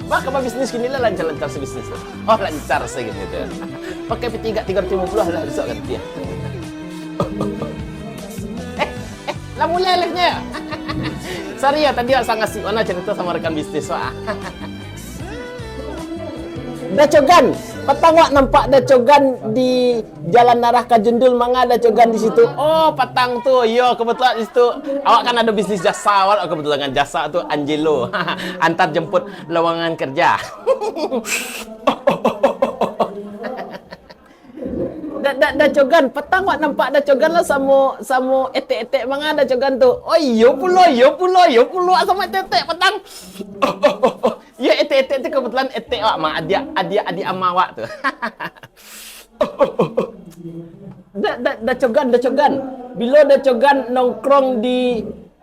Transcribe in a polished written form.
Bak, apa bisnis gini lah lancar-lancar sebisnis. Oh, lancar segini tuh. Pakai P3 350 lah besok kan dia. Lah mulai live-nya. Sorry ya, tadi saya ngasih mana cerita sama rekan bisnis. Dacogan, petang wak nampak dacogan di Jalan Arah Kajundul, manga dacogan di situ. Oh, petang tuh. Yo, kebetulan di situ. Awak kan ada bisnis jasa, awak kebetulan dengan jasa tuh Angelo. Antar jemput lowongan kerja. Dacogan, petang wak nampak dacogan lah sama etek-etek manga dacogan tuh. Oh, yo pulo sama etek-etek petang. Ya etek-etek itu kebetulan etek wak mah adik ama wak tuh. Dacogan. Bila dacogan nongkrong di